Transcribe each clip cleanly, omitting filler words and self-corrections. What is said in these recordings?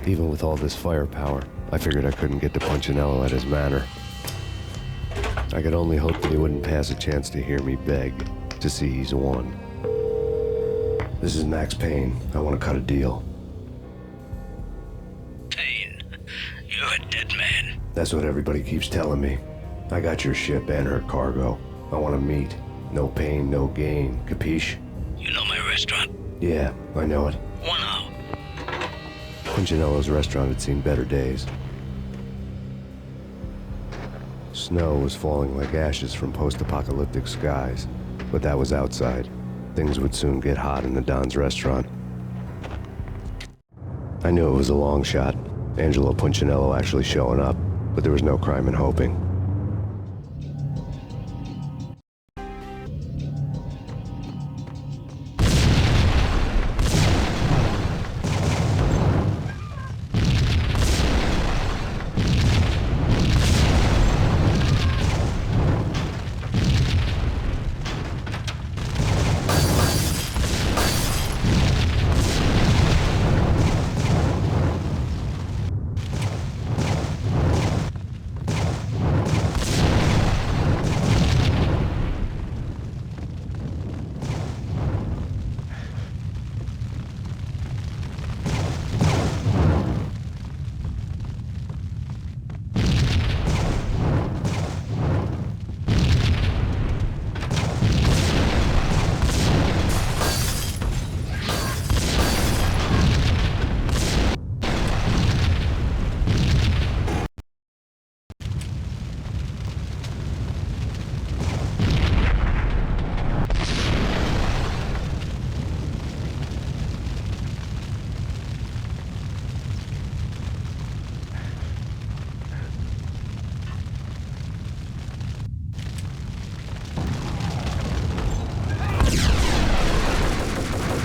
Even with all this firepower, I figured I couldn't get to Punchinello at his manor. I could only hope that he wouldn't pass a chance to hear me beg to see he's won. This is Max Payne. I want to cut a deal. Payne, you're a dead man. That's what everybody keeps telling me. I got your ship and her cargo. I want to meet. No pain, no gain. Capiche? You know my restaurant? Yeah, I know it. 1 hour. Punchinello's restaurant had seen better days. Snow was falling like ashes from post-apocalyptic skies, but that was outside. Things would soon get hot in the Don's restaurant. I knew it was a long shot, Angelo Punchinello actually showing up, but there was no crime in hoping.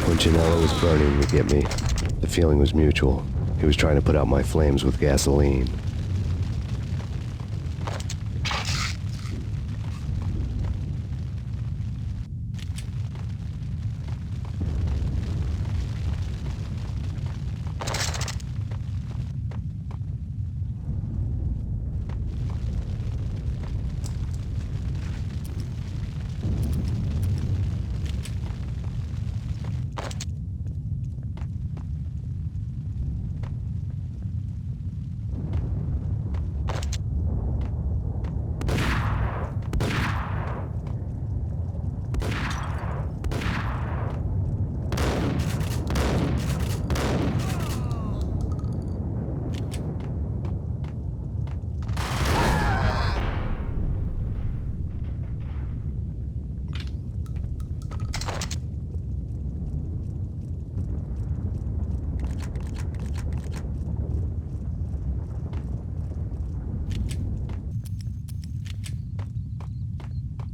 Punchinello was burning to get me. The feeling was mutual. He was trying to put out my flames with gasoline.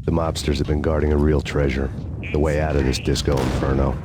The mobsters have been guarding a real treasure, the way out of this disco inferno.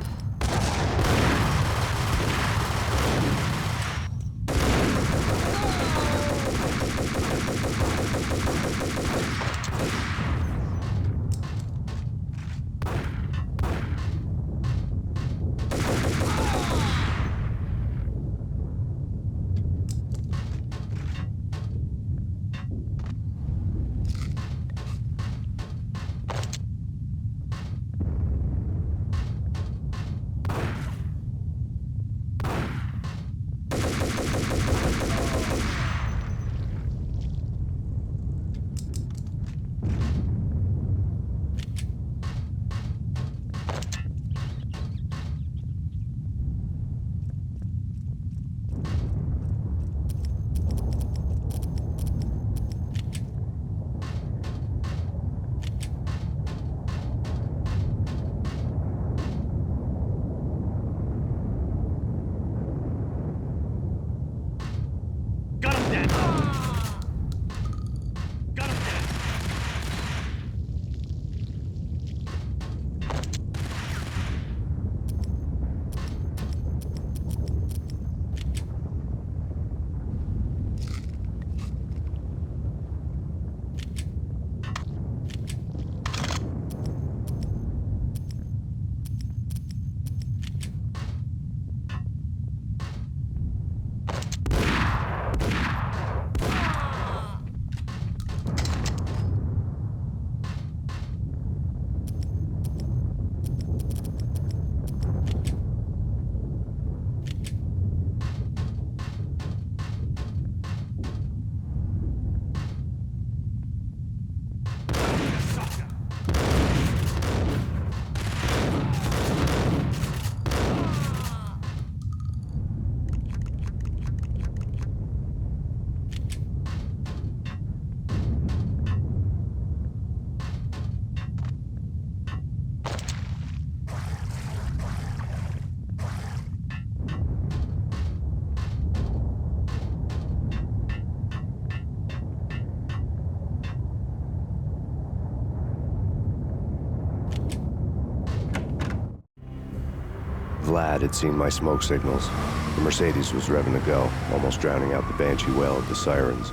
lad had seen my smoke signals. The Mercedes was revving to go, almost drowning out the banshee wail of the sirens.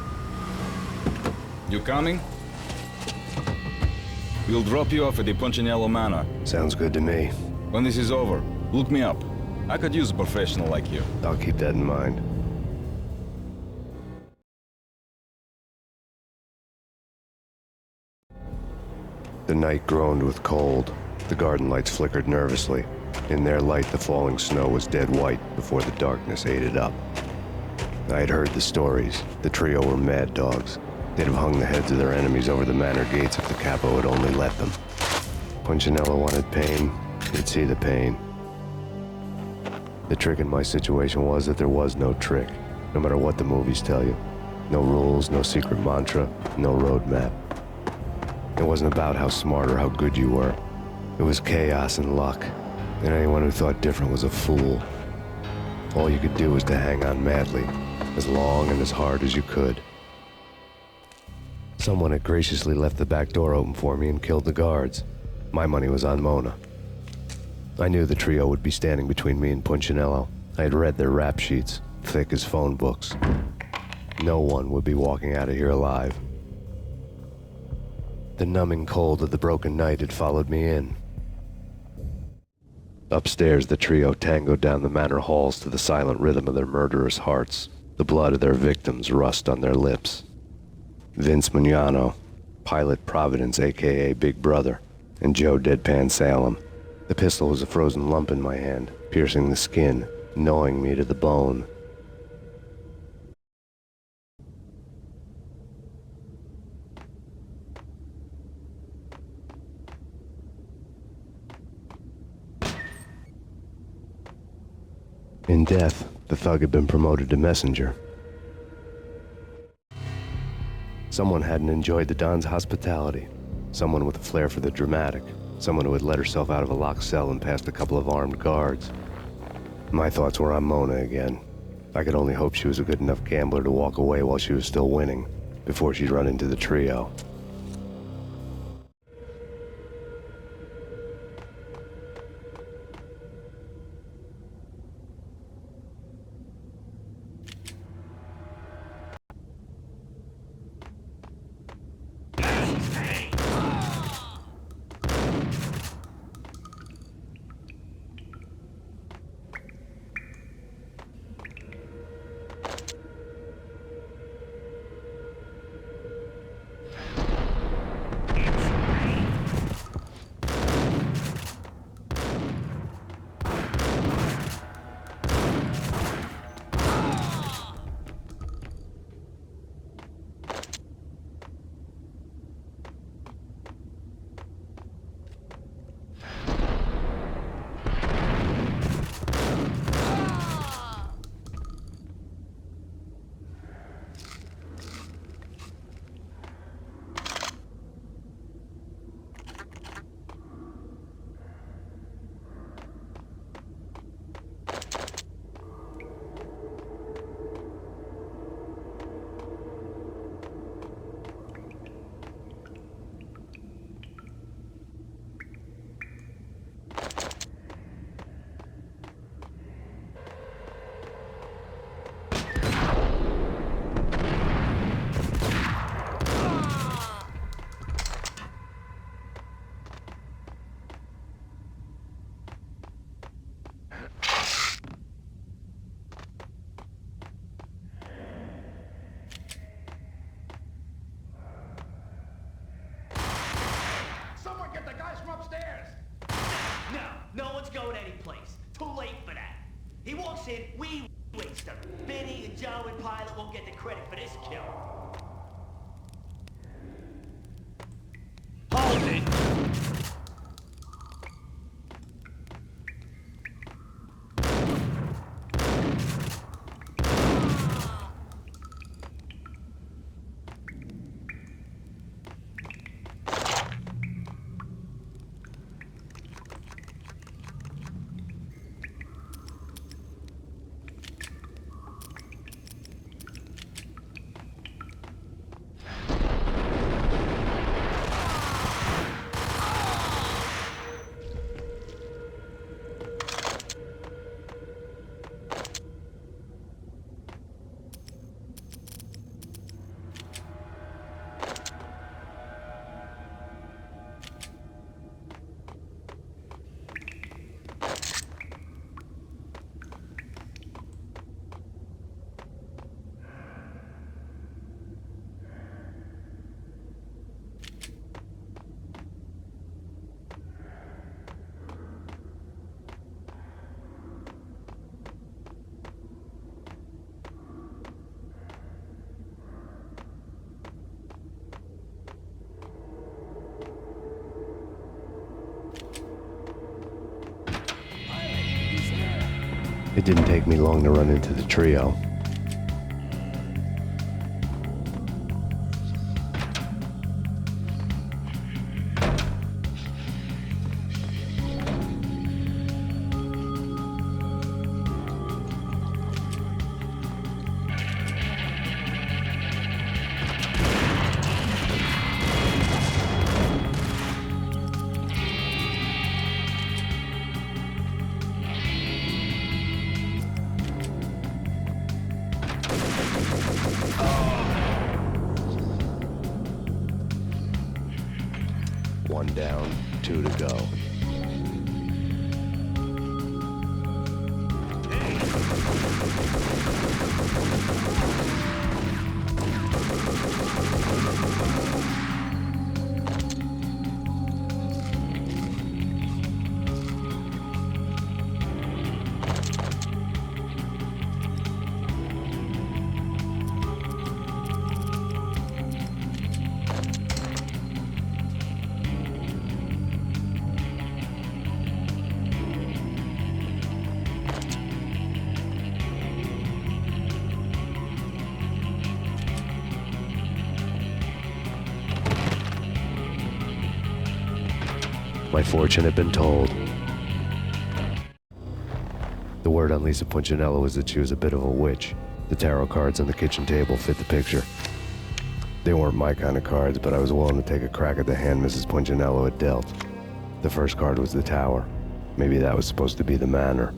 You coming? We'll drop you off at the Punchinello manor. Sounds good to me. When this is over, look me up. I could use a professional like you. I'll keep that in mind. The night groaned with cold. The garden lights flickered nervously. In their light, the falling snow was dead white before the darkness ate it up. I had heard the stories. The trio were mad dogs. They'd have hung the heads of their enemies over the manor gates if the capo had only let them. Punchinello wanted Payne. He'd see the pain. The trick in my situation was that there was no trick, no matter what the movies tell you. No rules, no secret mantra, no roadmap. It wasn't about how smart or how good you were. It was chaos and luck, and anyone who thought different was a fool. All you could do was to hang on madly, as long and as hard as you could. Someone had graciously left the back door open for me and killed the guards. My money was on Mona. I knew the trio would be standing between me and Punchinello. I had read their rap sheets, thick as phone books. No one would be walking out of here alive. The numbing cold of the broken night had followed me in. Upstairs, the trio tangoed down the manor halls to the silent rhythm of their murderous hearts, the blood of their victims rust on their lips. Vince Mugnano, Pilot Providence, a.k.a. Big Brother, and Joe Deadpan Salem. The pistol was a frozen lump in my hand, piercing the skin, gnawing me to the bone. In death, the thug had been promoted to messenger. Someone hadn't enjoyed the Don's hospitality. Someone with a flair for the dramatic. Someone who had let herself out of a locked cell and past a couple of armed guards. My thoughts were on Mona again. I could only hope she was a good enough gambler to walk away while she was still winning, before she'd run into the trio. No one's going anyplace. Too late for that. He walks in, we waste him. Benny and Joe and Pilot won't get the credit for this kill. Hold it! It didn't take me long to run into the trio. One down, 2 to go. My fortune had been told. The word on Lisa Punchinello was that she was a bit of a witch. The tarot cards on the kitchen table fit the picture. They weren't my kind of cards, but I was willing to take a crack at the hand Mrs. Punchinello had dealt. The first card was the tower. Maybe that was supposed to be the manor.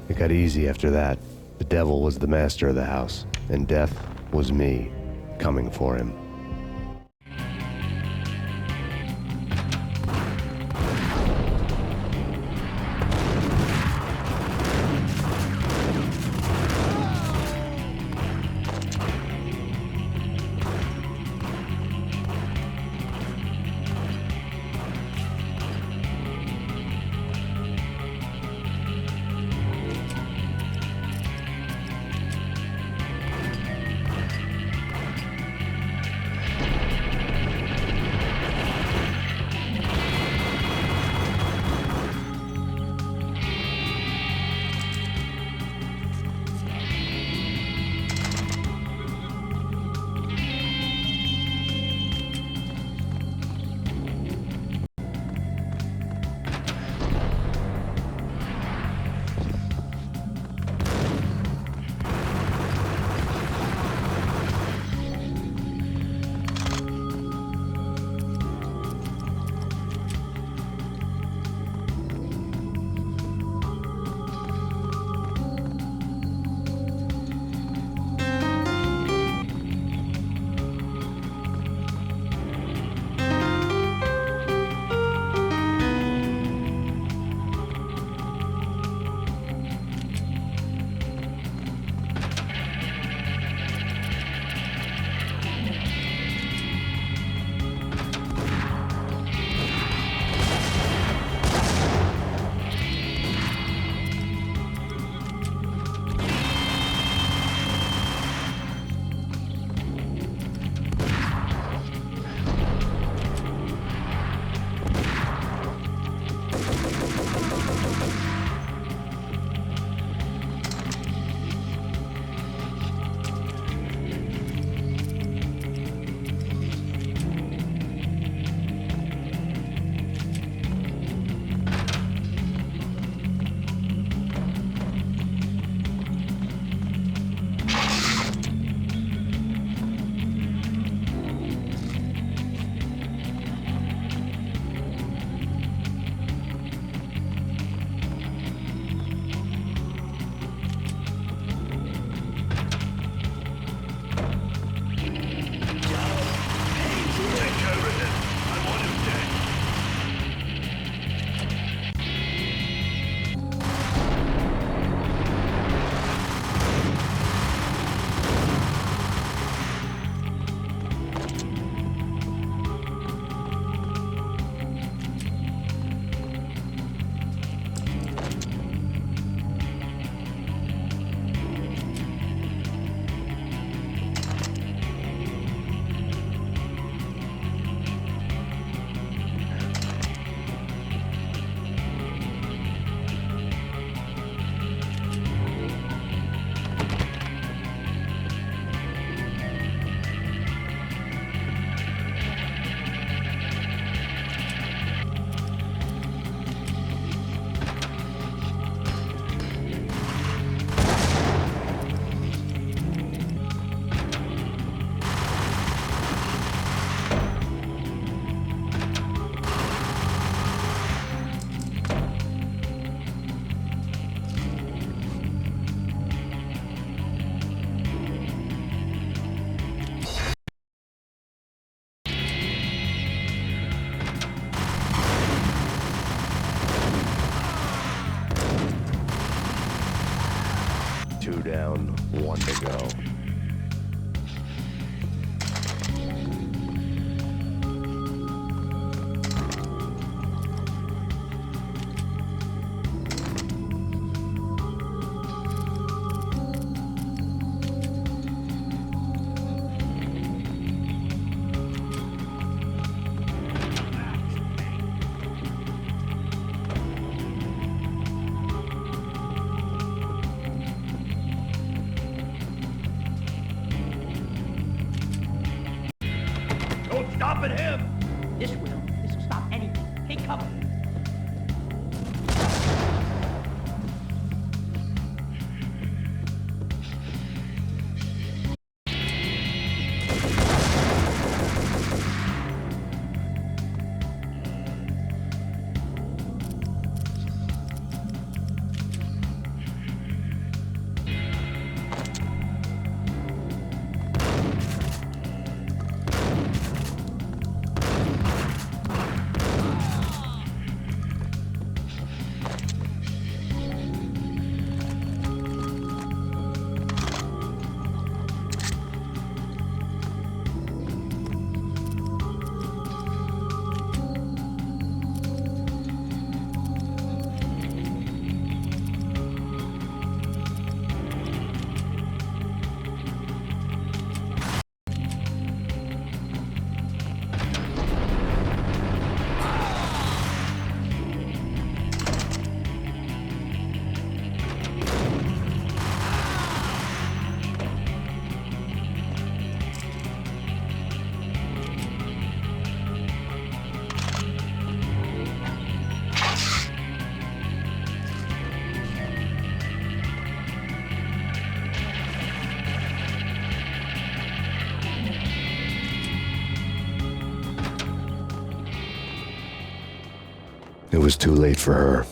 It got easy after that. The devil was the master of the house, and death was me, coming for him. down, one to go. Stopping him! This will. This will stop anything. Take cover. It was too late for her.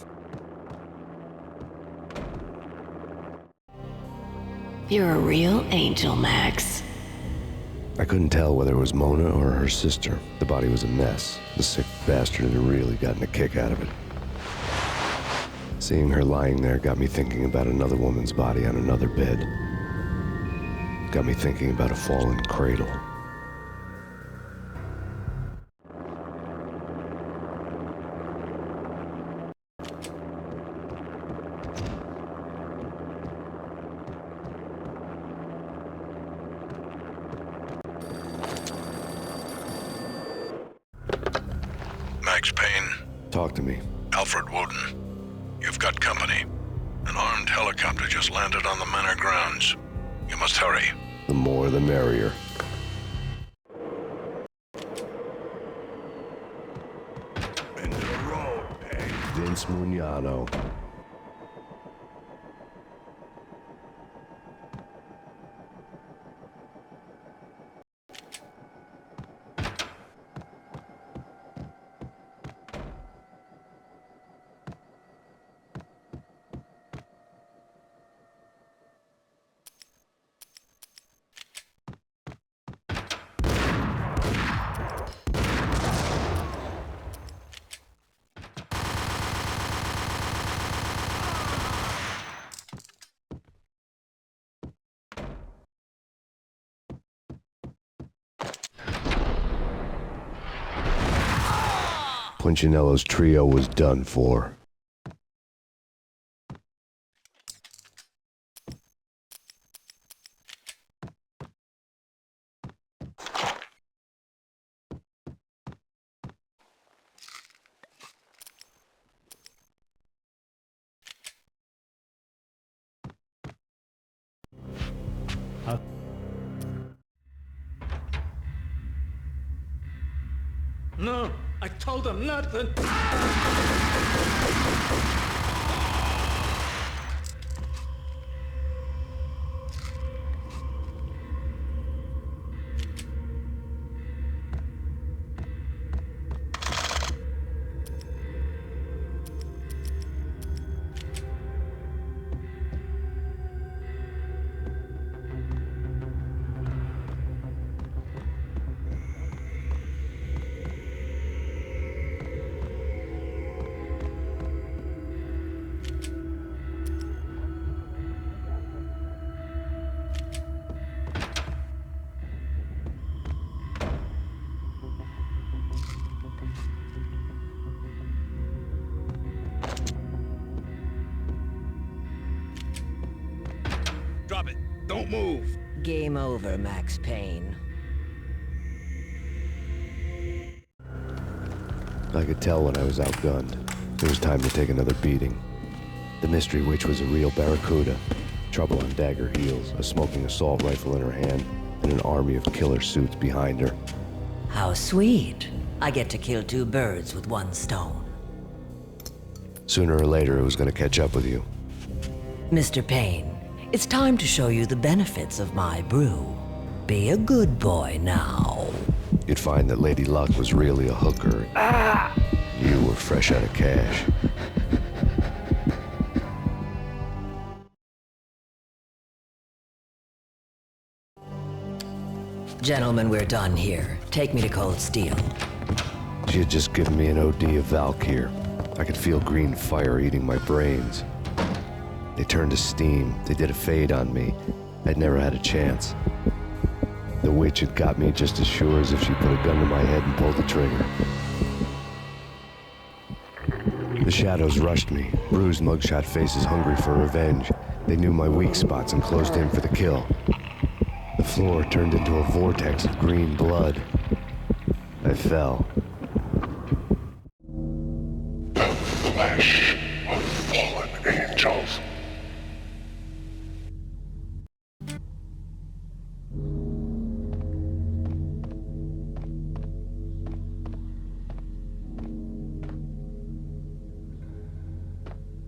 You're a real angel, Max. I couldn't tell whether it was Mona or her sister. The body was a mess. The sick bastard had really gotten a kick out of it. Seeing her lying there got me thinking about another woman's body on another bed. Got me thinking about a fallen cradle. Max Payne. Talk to me. Alfred Woden. You've got company. An armed helicopter just landed on the manor grounds. You must hurry. The more the merrier. End of the road, Payne. Vince Mugnano. Punchinello's trio was done for. No, I told him nothing. Don't move! Game over, Max Payne. I could tell when I was outgunned. It was time to take another beating. The mystery witch was a real barracuda. Trouble on dagger heels, a smoking assault rifle in her hand, and an army of killer suits behind her. How sweet. I get to kill two birds with one stone. Sooner or later, it was going to catch up with you. Mr. Payne, it's time to show you the benefits of my brew. Be a good boy now. You'd find that Lady Luck was really a hooker. You were fresh out of cash. Gentlemen, we're done here. Take me to Cold Steel. She had just given me an OD of Valkyr. I could feel green fire eating my brains. They turned to steam. They did a fade on me. I'd never had a chance. The witch had got me just as sure as if she put a gun to my head and pulled the trigger. The shadows rushed me, bruised mugshot faces hungry for revenge. They knew my weak spots and closed in for the kill. The floor turned into a vortex of green blood. I fell. The flesh of fallen angels.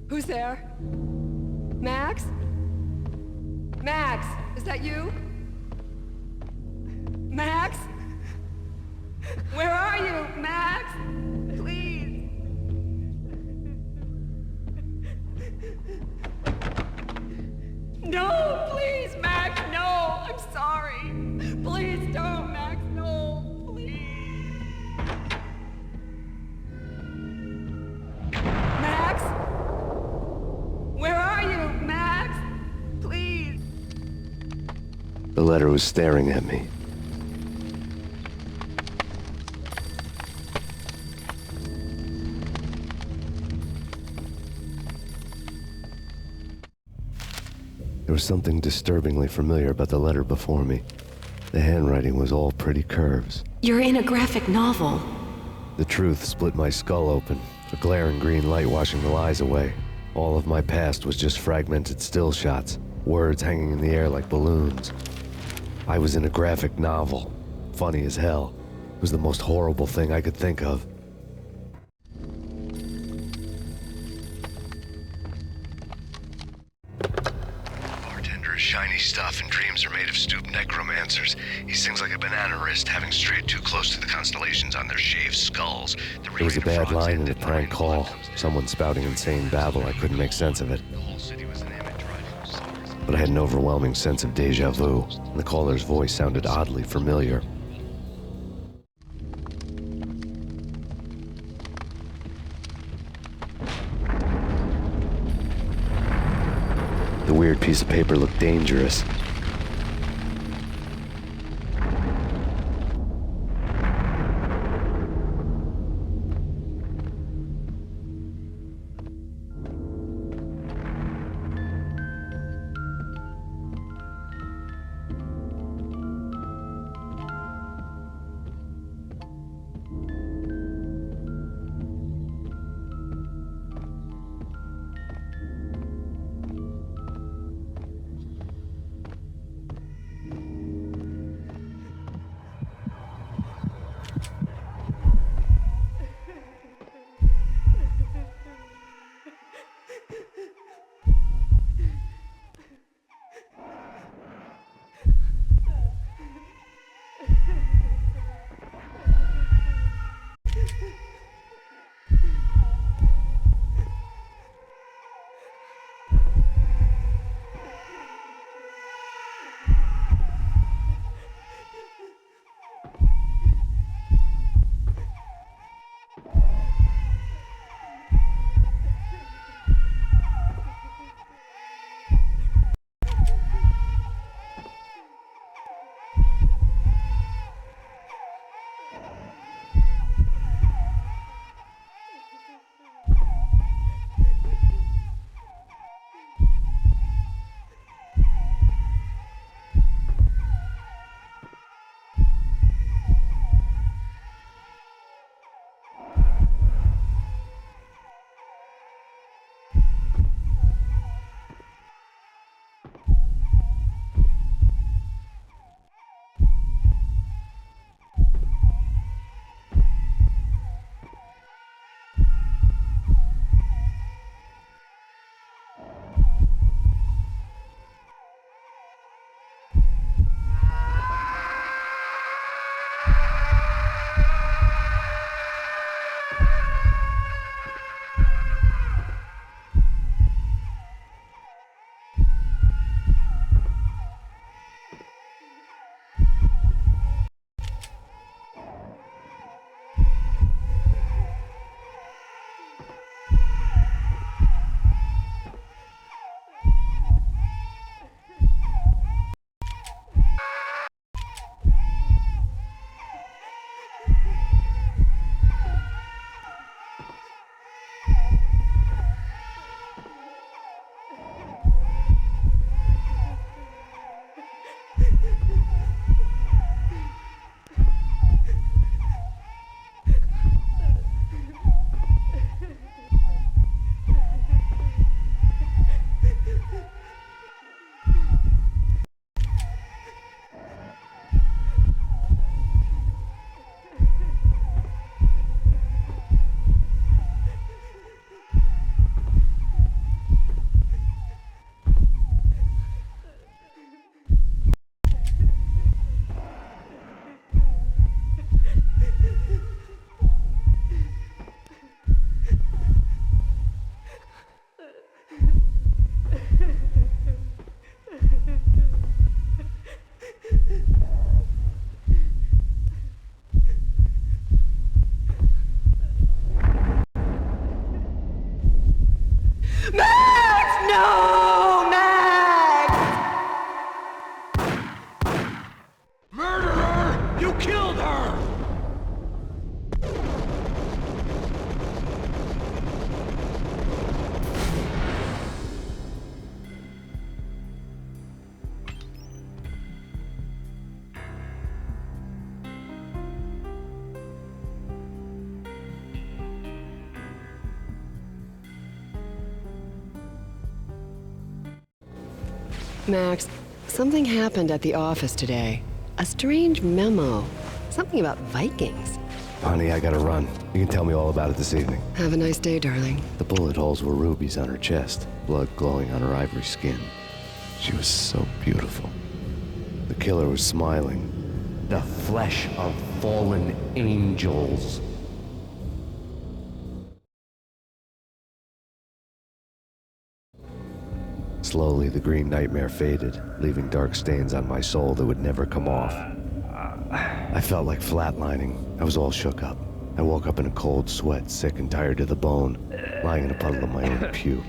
Who's there? Max? Max, is that you? Max? Where are you, Max? Please. No, please, Max, no. I'm sorry. Please don't, Max, no, please. Max? Where are you, Max? Please. The letter was staring at me. There was something disturbingly familiar about the letter before me. The handwriting was all pretty curves. You're in a graphic novel. The truth split my skull open, a glaring green light washing the lies away. All of my past was just fragmented still shots, words hanging in the air like balloons. I was in a graphic novel. Funny as hell. It was the most horrible thing I could think of. Bartender is shiny stuff and dreams are made of stooped necromancers. He sings like a banana wrist, having strayed too close to the constellations on their shaved skulls. It was a bad line in a prank call. Someone spouting insane babble. I couldn't make sense of it. But I had an overwhelming sense of deja vu, and the caller's voice sounded oddly familiar. The weird piece of paper looked dangerous. Max, something happened at the office today. A strange memo. Something about Vikings. Honey, I gotta run. You can tell me all about it this evening. Have a nice day, darling. The bullet holes were rubies on her chest, blood glowing on her ivory skin. She was so beautiful. The killer was smiling. The flesh of fallen angels. Slowly, the green nightmare faded, leaving dark stains on my soul that would never come off. I felt like flatlining. I was all shook up. I woke up in a cold sweat, sick and tired to the bone, lying in a puddle of my own puke.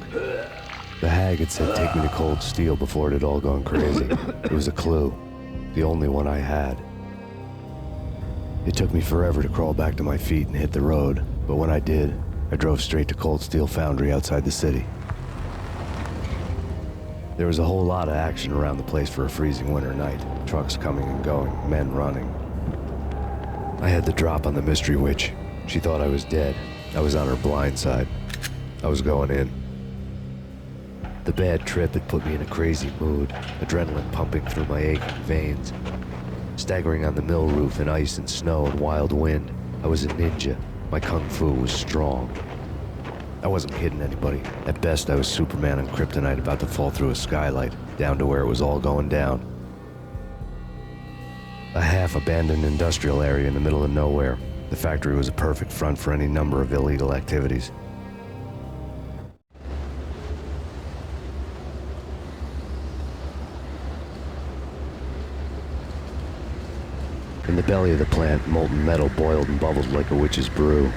The hag had said take me to Cold Steel before it had all gone crazy. It was a clue, the only one I had. It took me forever to crawl back to my feet and hit the road, but when I did, I drove straight to Cold Steel Foundry outside the city. There was a whole lot of action around the place for a freezing winter night. Trucks coming and going, men running. I had the drop on the mystery witch. She thought I was dead. I was on her blind side. I was going in. The bad trip had put me in a crazy mood, adrenaline pumping through my aching veins. Staggering on the mill roof in ice and snow and wild wind, I was a ninja. My kung fu was strong. I wasn't kidding anybody. At best, I was Superman on Kryptonite about to fall through a skylight, down to where it was all going down. A half-abandoned industrial area in the middle of nowhere. The factory was a perfect front for any number of illegal activities. In the belly of the plant, molten metal boiled and bubbled like a witch's brew.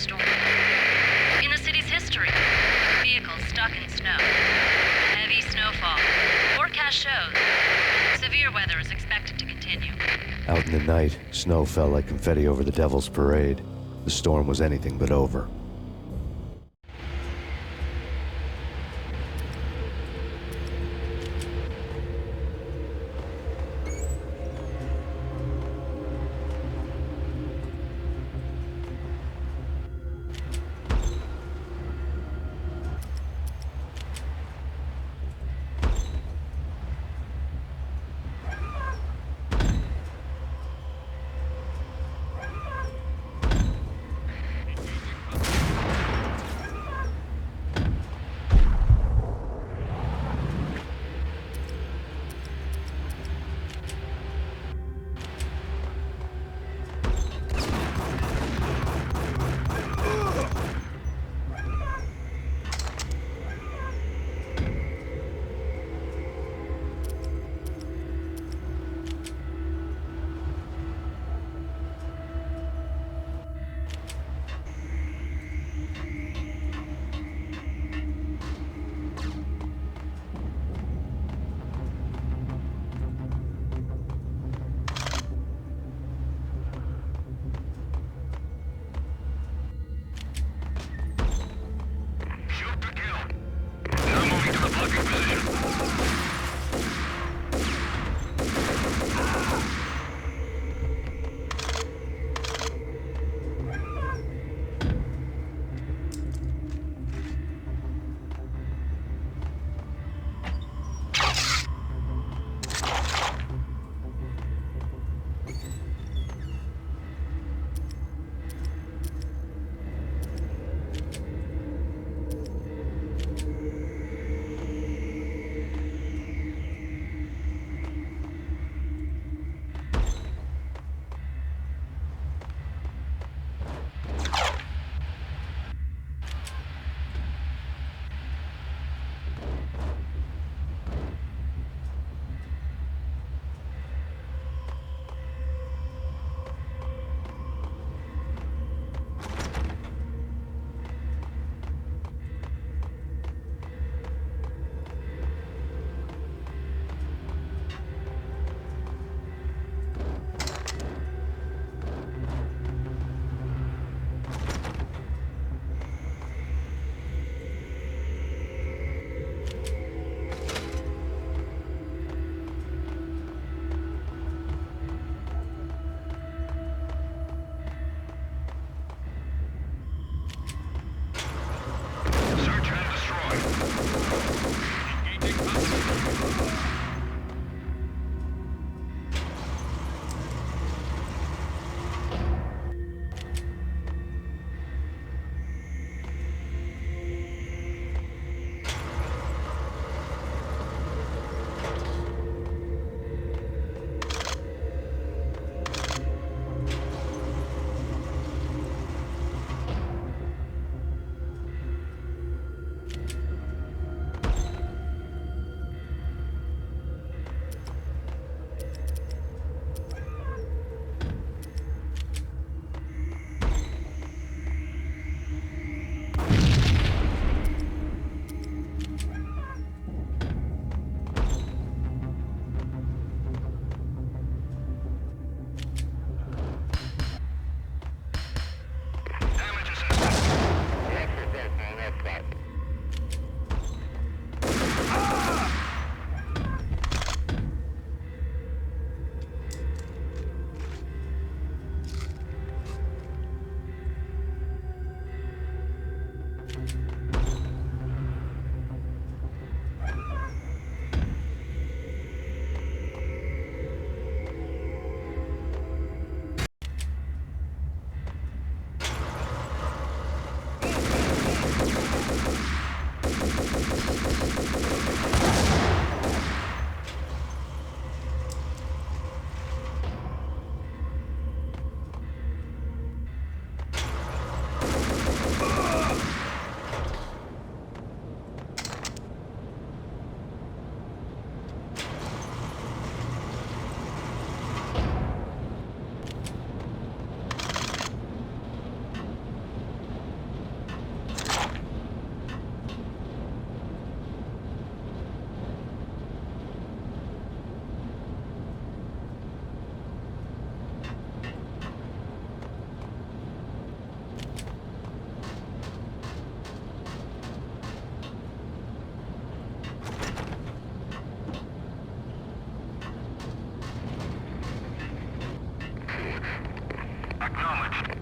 storm. In the city's history, vehicles stuck in snow. Heavy snowfall. Forecast shows severe weather is expected to continue. Out in the night, snow fell like confetti over the Devil's Parade. The storm was anything but over. Acknowledged.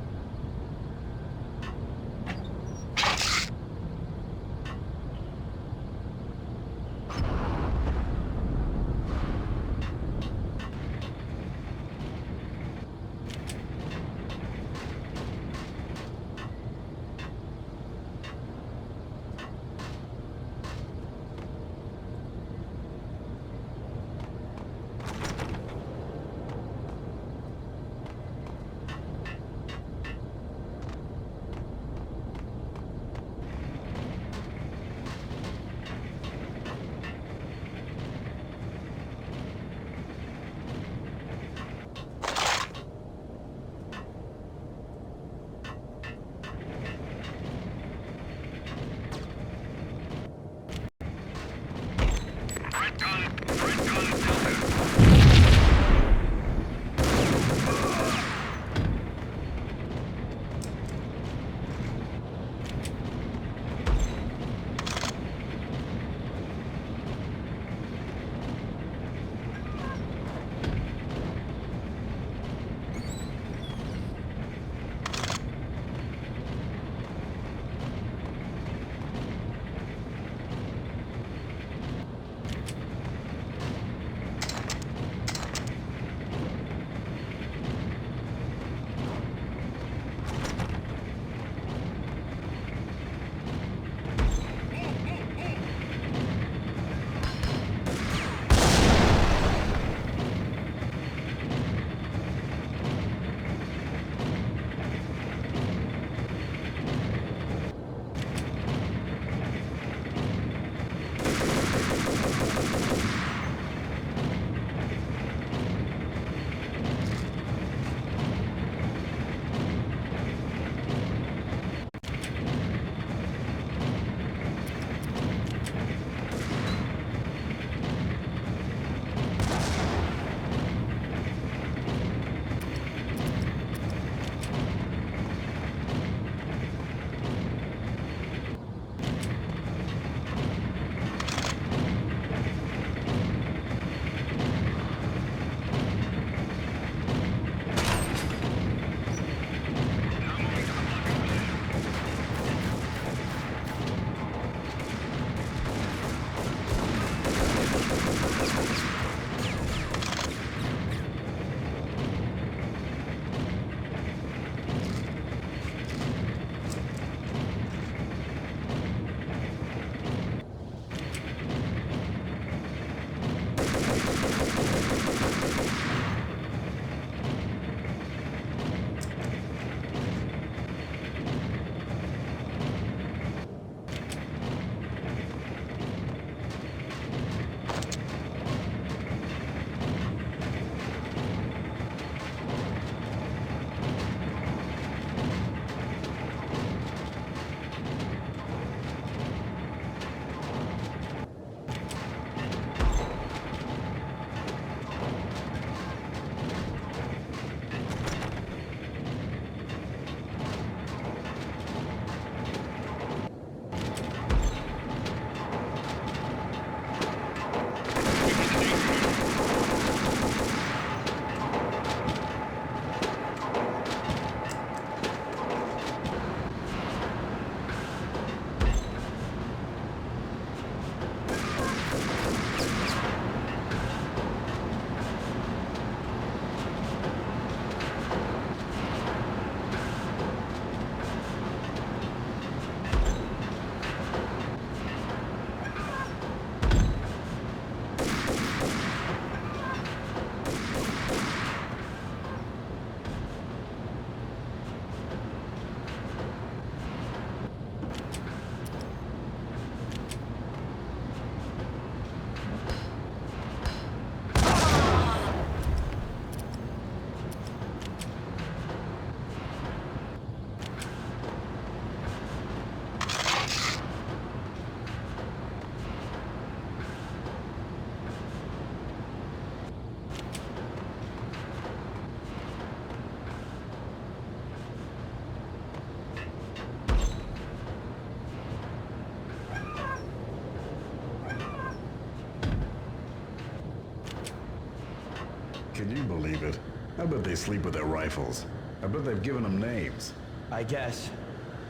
Can you believe it? I bet they sleep with their rifles. I bet they've given them names. I guess.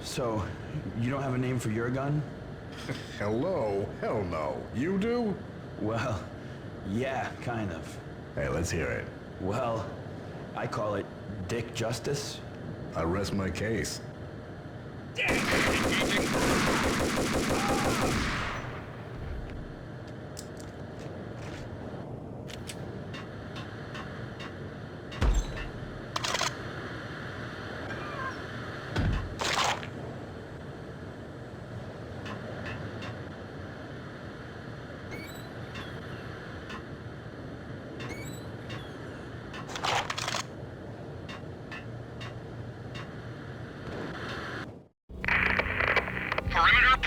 So, you don't have a name for your gun? Hello? Hell no. You do? Well, yeah, kind of. Hey, let's hear it. Well, I call it Dick Justice. I rest my case.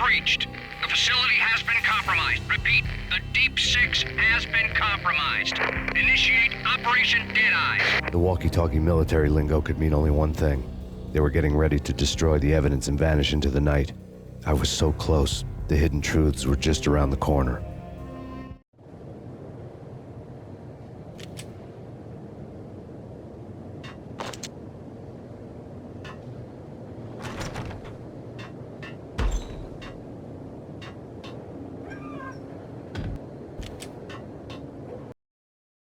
Breached. The facility has been compromised. Repeat, the Deep Six has been compromised. Initiate Operation Deadeyes. The walkie-talkie military lingo could mean only one thing. They were getting ready to destroy the evidence and vanish into the night. I was so close. The hidden truths were just around the corner.